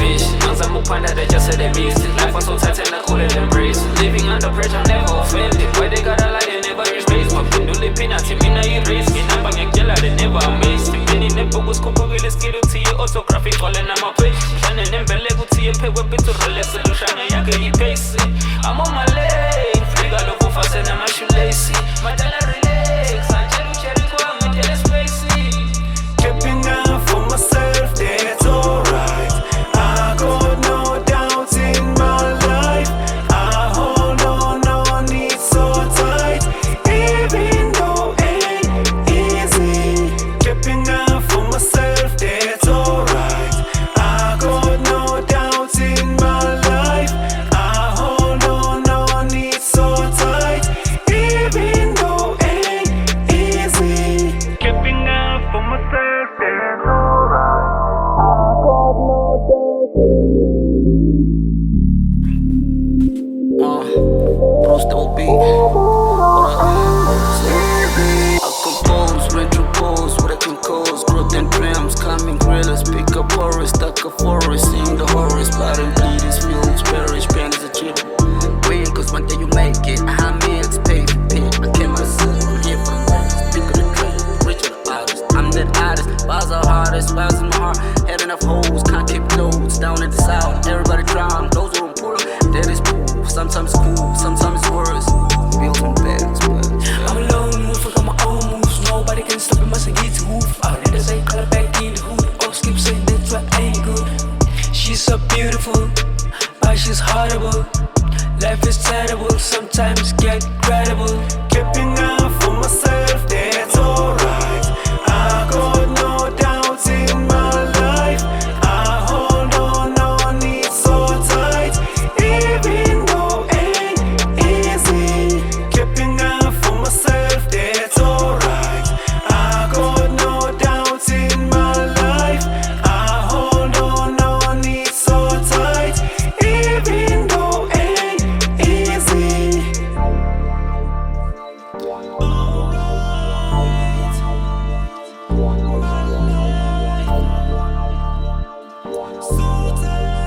fish. Ngizama ukuphanda they just say they missed it. Life was so tight and I couldn't embrace it. Living under pressure, never offended. Why they gotta lie, they never respect. Maphendula ipinathi mina i-risk. Inamba ngiyakutshela they never amazed. Impeni nebhuku sikhuphukile skill uthiye autograph igcwale nama-page. Mhlane nembeleko uthiye phekwe pitrol solution yakhe i-pace. I'm on my lane, fika lokhu fase nama-shoelace. Madala relax, angitshela uJericho ngitshele spacey. Keeping up for myself, that's alright. I got no doubts in my life. I hold on it so tight, even though it ain't easy. Keeping up for myself, that's alright. I got no doubts in my life. I hold on it so tight, even though it ain't easy. Keeping up for myself, that's alright. I got no doubts Bruce double B. What up? I compose, retro pose, what I can cause. Growth and dreams, climbing gorillas, pick up horrors, stuck a forest, seeing the horrors, blood and bleed, it's mules, perish, pain is a chip. Win, cause one day you make it. I mix, pay for pay. I came myself, I'm here for the rest. Pick of the train, rich of the artist. I'm that artist, bars are hardest, bars in my heart. Had enough holes, can't keep loads, down at the south. Everybody drown, those who don't pull up, that is cool. Sometimes cool, sometimes it's worse. Bills on bags, but I'm a lone wolf, I got my own moves. Nobody can stop me, must get to move. All that is ain't color back in the hood. Oh, skip saying that's what ain't good. She's so beautiful, but she's horrible. Life is terrible, sometimes get incredible. keeping up for myself, that's alright. I got no doubts in my life. I hold on it so tight, even though it ain't easy. Keeping up for myself, that's alright. I got no doubts in my life. I hold on it so tight, even though it ain't easy. So tight.